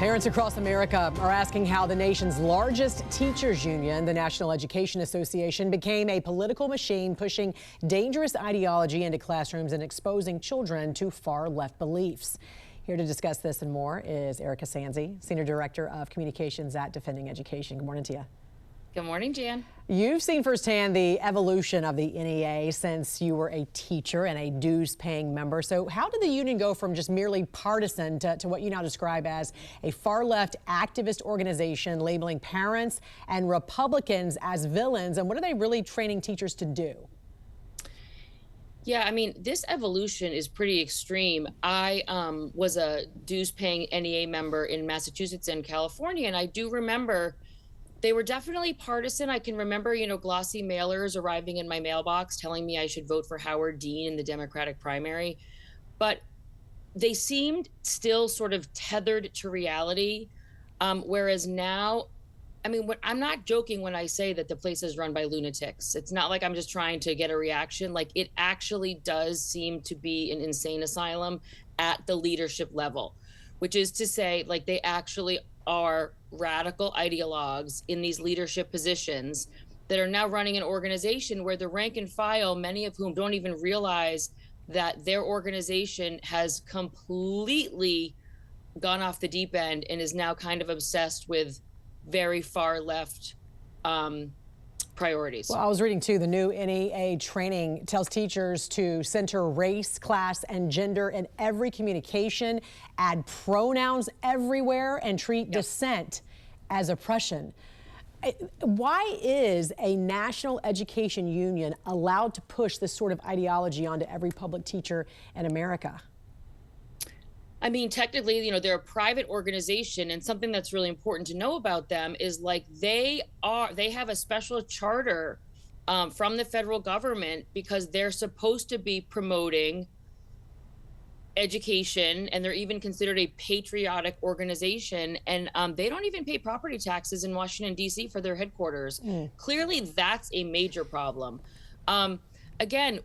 Parents across America are asking how the nation's largest teachers union, the National Education Association, became a political machine pushing dangerous ideology into classrooms and exposing children to far-left beliefs. Here to discuss this and more is Erika Sanzi, Senior Director of Communications at Defending Education. Good morning to you. Good morning, Jan. You've seen firsthand the evolution of the NEA since you were a teacher and a dues-paying member. So how did the union go from just merely partisan to what you now describe as a far-left activist organization labeling parents and Republicans as villains? And what are they really training teachers to do? Yeah, I mean, this evolution is pretty extreme. I was a dues-paying NEA member in Massachusetts and California, and I do remember they were definitely partisan. I can remember, glossy mailers arriving in my mailbox telling me I should vote for Howard Dean in the Democratic primary. But they seemed still sort of tethered to reality. Whereas now, I mean, I'm not joking when I say that the place is run by lunatics. It's not like I'm just trying to get a reaction. Like, it actually does seem to be an insane asylum at the leadership level, which is to say, like, they actually are radical ideologues in these leadership positions that are now running an organization where the rank and file, many of whom don't even realize that their organization has completely gone off the deep end and is now kind of obsessed with very far left priorities. Well, I was reading too, the new NEA training tells teachers to center race, class, and gender in every communication, add pronouns everywhere, and treat dissent as oppression. Why is a national education union allowed to push this sort of ideology onto every public teacher in America? I mean, technically, they're a private organization, and something that's really important to know about them is, like, they have a special charter from the federal government because they're supposed to be promoting education, and they're even considered a patriotic organization. And they don't even pay property taxes in Washington, D.C. for their headquarters. Clearly, that's a major problem. Again,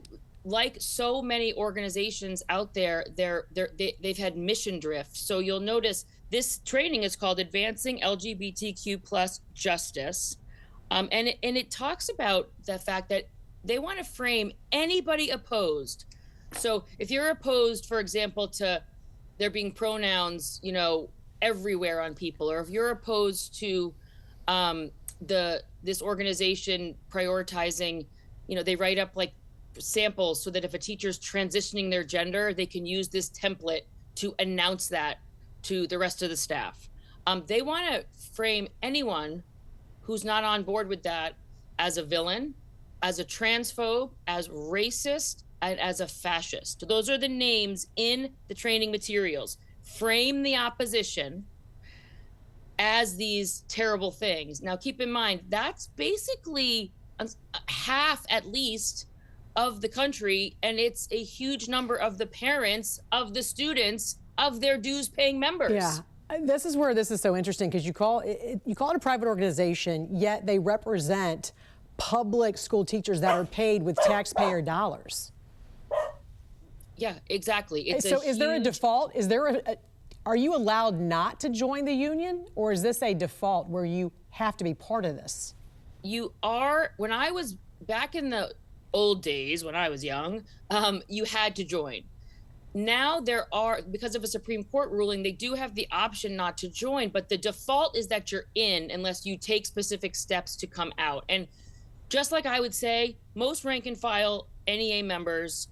like so many organizations out there, they've had mission drift. So you'll notice this training is called Advancing LGBTQ+ Justice. And it talks about the fact that they want to frame anybody opposed. So if you're opposed, for example, to there being pronouns, everywhere on people, or if you're opposed to this organization prioritizing, they write up like samples so that if a teacher's transitioning their gender, they can use this template to announce that to the rest of the staff. They want to frame anyone who's not on board with that as a villain, as a transphobe, as racist, and as a fascist. Those are the names in the training materials. Frame the opposition as these terrible things. Now, keep in mind, that's basically half, at least, of the country, and it's a huge number of the parents of the students of their dues-paying members. Yeah, this is where this is so interesting, because you call it a private organization, yet they represent public school teachers that are paid with taxpayer dollars. Yeah, exactly. So is there a default? Are you allowed not to join the union, or is this a default where you have to be part of this? You are. When I was back in the old days, when I was young, you had to join. Now there are, because of a Supreme Court ruling, they do have the option not to join, but the default is that you're in unless you take specific steps to come out. And just like I would say, most rank and file NEA members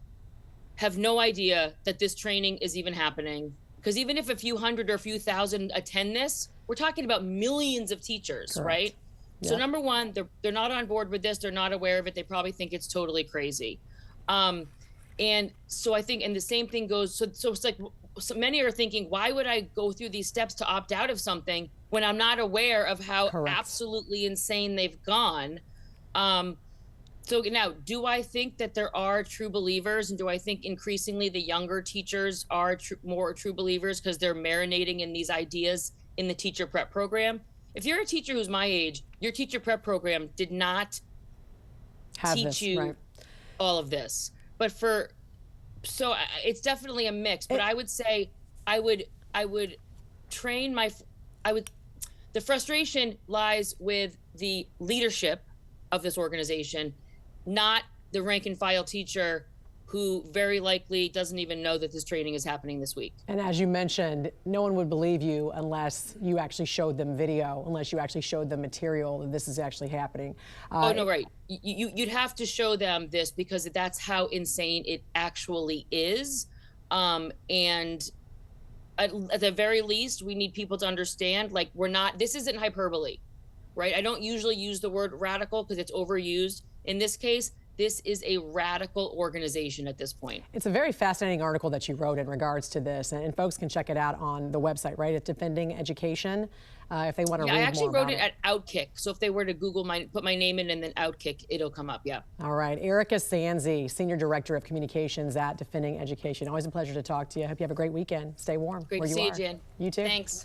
have no idea that this training is even happening. Because even if a few hundred or a few thousand attend this, we're talking about millions of teachers. Correct. Right? Yep. So number one, they're not on board with this. They're not aware of it. They probably think it's totally crazy. And so I think, and the same thing goes, so it's like, so many are thinking, why would I go through these steps to opt out of something when I'm not aware of how Correct. Absolutely insane they've gone? So now, do I think that there are true believers, and do I think increasingly the younger teachers are more true believers because they're marinating in these ideas in the teacher prep program? If you're a teacher who's my age, your teacher prep program did not teach you all of this. But so it's definitely a mix. But I would say I would train the frustration lies with the leadership of this organization, not the rank and file teacher who very likely doesn't even know that this training is happening this week. And as you mentioned, no one would believe you unless you actually showed them video, unless you actually showed them material that this is actually happening. Oh, no, right. You'd have to show them this because that's how insane it actually is. And at the very least, we need people to understand, like, this isn't hyperbole, right? I don't usually use the word radical because it's overused. In this case, this is a radical organization at this point. It's a very fascinating article that you wrote in regards to this, and folks can check it out on the website, right, at Defending Education, if they want to read more about it. I actually wrote it at Outkick, so if they were to Google put my name in and then Outkick, it'll come up, yeah. All right, Erika Sanzi, Senior Director of Communications at Defending Education. Always a pleasure to talk to you. I hope you have a great weekend. Stay warm Great where to you see are. you, Jan. You too. Thanks.